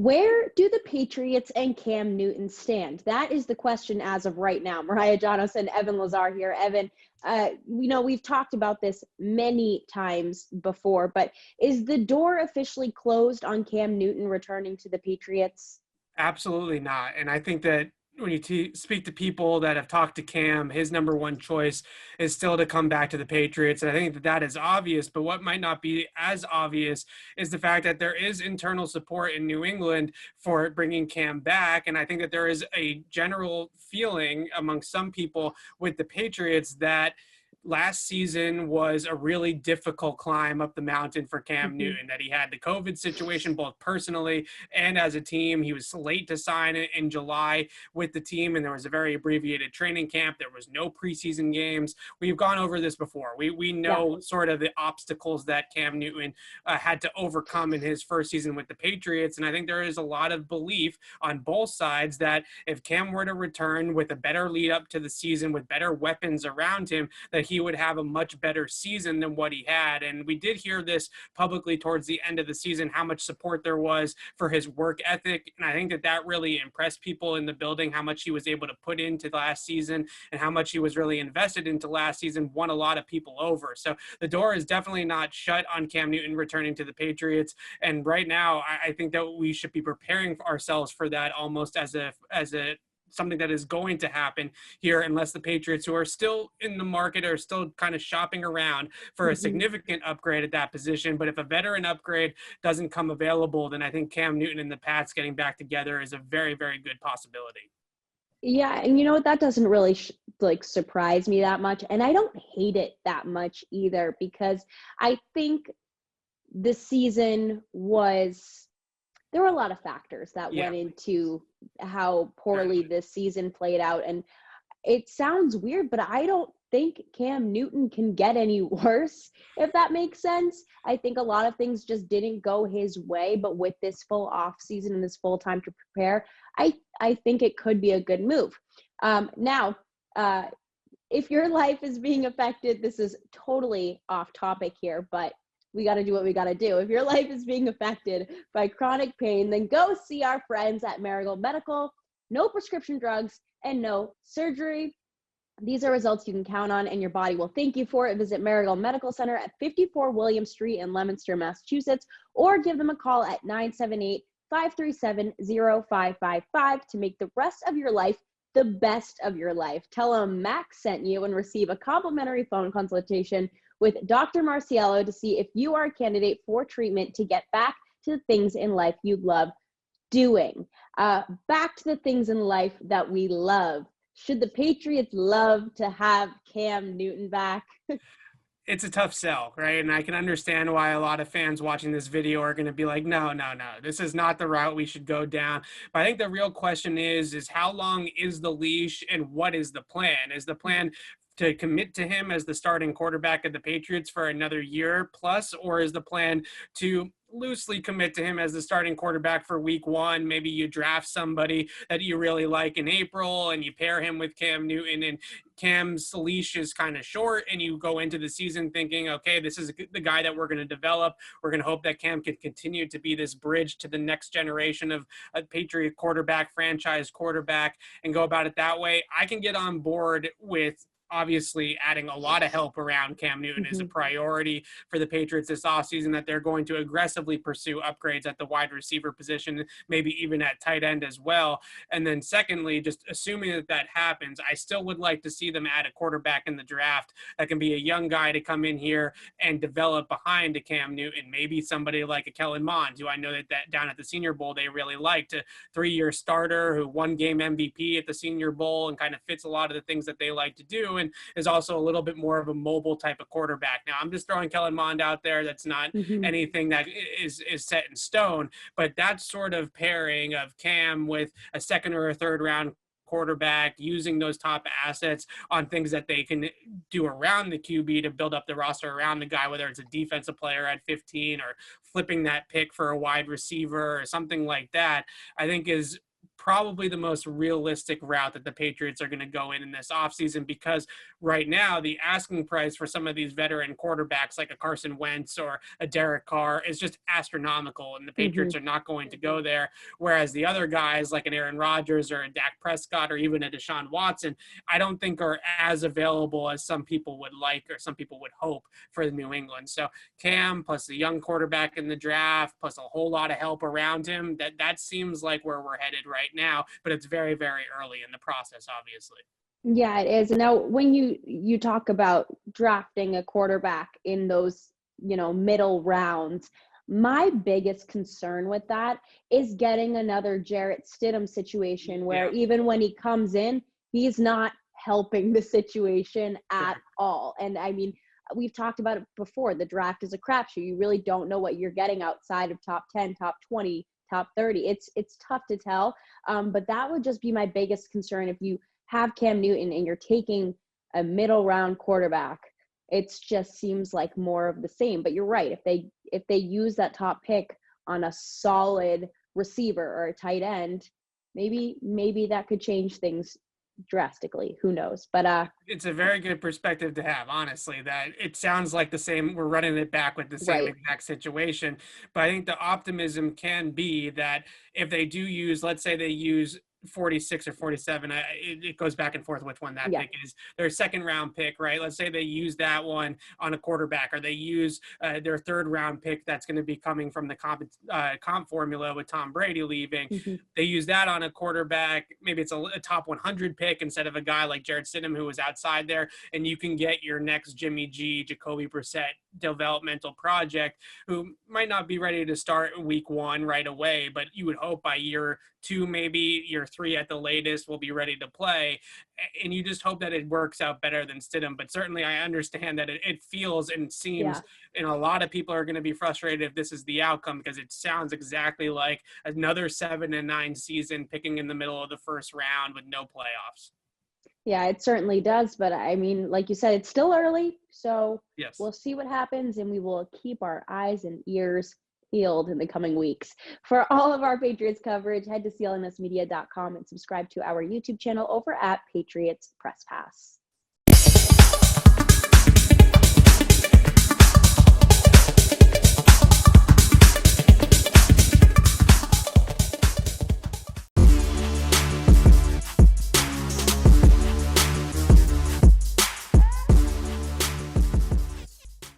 Where do the Patriots and Cam Newton stand? That is the question as of right now. Mariah, Janos, and Evan Lazar here. Evan, we've talked about this many times before, but is the door officially closed on Cam Newton returning to the Patriots? Absolutely not. And I think that when you speak to people that have talked to Cam, his number one choice is still to come back to the Patriots. And I think that that is obvious, but what might not be as obvious is the fact that there is internal support in New England for bringing Cam back. And I think that there is a general feeling among some people with the Patriots that last season was a really difficult climb up the mountain for Cam Newton, that he had the COVID situation, both personally and as a team. He was late to sign it in July with the team, and there was a very abbreviated training camp. There was no preseason games. We've gone over this before. We know sort of the obstacles that Cam Newton had to overcome in his first season with the Patriots. And I think there is a lot of belief on both sides that if Cam were to return with a better lead up to the season, with better weapons around him, that he would have a much better season than what he had. And we did hear this publicly towards the end of the season, how much support there was for his work ethic. And I think that that really impressed people in the building, how much he was able to put into last season and how much he was really invested into last season, won a lot of people over. So the door is definitely not shut on Cam Newton returning to the Patriots. And right now, I think that we should be preparing ourselves for that almost as a something that is going to happen here, unless the Patriots, who are still in the market, are still kind of shopping around for a significant upgrade at that position. But if a veteran upgrade doesn't come available, then I think Cam Newton and the Pats getting back together is a very, very good possibility. Yeah, and you know what? That doesn't really surprise me that much, and I don't hate it that much either, because I think this season there were a lot of factors that went into how poorly this season played out. And it sounds weird, but I don't think Cam Newton can get any worse, if that makes sense. I think a lot of things just didn't go his way, but with this full off season and this full time to prepare, I think it could be a good move. Now, if your life is being affected, this is totally off topic here, but we got to do what we got to do. If your life is being affected by chronic pain, then go see our friends at Marigold Medical. No prescription drugs and no surgery. These are results you can count on, and your body will thank you for it. Visit Marigold Medical Center at 54 William Street in Leominster, Massachusetts, or give them a call at 978-537-0555 to make the rest of your life the best of your life. Tell them Max sent you and receive a complimentary phone consultation with Dr. Marciello to see if you are a candidate for treatment to get back to the things in life you love doing. Back to the things in life that we love. Should the Patriots love to have Cam Newton back? It's a tough sell, right? And I can understand why a lot of fans watching this video are going to be like, no, this is not the route we should go down. But I think the real question is how long is the leash and what is the plan? Is the plan to commit to him as the starting quarterback of the Patriots for another year plus, or is the plan to loosely commit to him as the starting quarterback for week one? Maybe you draft somebody that you really like in April and you pair him with Cam Newton, and Cam's leash is kind of short, and you go into the season thinking, okay, this is the guy that we're going to develop. We're going to hope that Cam can continue to be this bridge to the next generation of a Patriot quarterback, franchise quarterback, and go about it that way. I can get on board with obviously adding a lot of help around Cam Newton is a priority for the Patriots this offseason, that they're going to aggressively pursue upgrades at the wide receiver position, maybe even at tight end as well. And then secondly, just assuming that that happens, I still would like to see them add a quarterback in the draft that can be a young guy to come in here and develop behind a Cam Newton, maybe somebody like a Kellen Mond, who I know that down at the Senior Bowl they really liked, a 3-year starter who won game MVP at the Senior Bowl and kind of fits a lot of the things that they like to do, and is also a little bit more of a mobile type of quarterback. Now, I'm just throwing Kellen Mond out there. That's not anything that is set in stone, but that sort of pairing of Cam with a second or a third round quarterback, using those top assets on things that they can do around the QB to build up the roster around the guy, whether it's a defensive player at 15 or flipping that pick for a wide receiver or something like that, I think is probably the most realistic route that the Patriots are going to go in this offseason, because right now the asking price for some of these veteran quarterbacks like a Carson Wentz or a Derek Carr is just astronomical, and the Mm-hmm. Patriots are not going to go there. Whereas the other guys like an Aaron Rodgers or a Dak Prescott or even a Deshaun Watson, I don't think are as available as some people would like or some people would hope for New England. So Cam plus the young quarterback in the draft plus a whole lot of help around him, that seems like where we're headed right now, but it's very, very early in the process, obviously. Yeah, it is. Now, when you talk about drafting a quarterback in those, middle rounds, my biggest concern with that is getting another Jarrett Stidham situation where Yeah. even when he comes in, he's not helping the situation at all. And I mean, we've talked about it before. The draft is a crapshoot. You really don't know what you're getting outside of top 10, top 20, top 30. It's tough to tell. But that would just be my biggest concern if you have Cam Newton and you're taking a middle round quarterback. It just seems like more of the same. But you're right. If they use that top pick on a solid receiver or a tight end, maybe that could change things drastically. Who knows? But it's a very good perspective to have, honestly, that it sounds like the same, we're running it back with the same right. exact situation. But I think the optimism can be that if they do use, let's say they use 46 or 47, it goes back and forth which one that pick is, their second round pick, right? Let's say they use that one on a quarterback, or they use their third round pick that's going to be coming from the comp formula with Tom Brady leaving. Mm-hmm. They use that on a quarterback. Maybe it's a top 100 pick instead of a guy like Jarrett Stidham who was outside there, and you can get your next Jimmy G, Jacoby Brissett developmental project who might not be ready to start week 1 right away, but you would hope by year 2, maybe year 3 at the latest, will be ready to play. And you just hope that it works out better than Stidham. But certainly I understand that it feels and seems, and a lot of people are going to be frustrated if this is the outcome, because it sounds exactly like another 7-9 season picking in the middle of the first round with no playoffs. Yeah, it certainly does. But I mean, like you said, it's still early. So yes, we'll see what happens, and we will keep our eyes and ears peeled in the coming weeks. For all of our Patriots coverage, head to clnsmedia.com and subscribe to our YouTube channel over at Patriots Press Pass.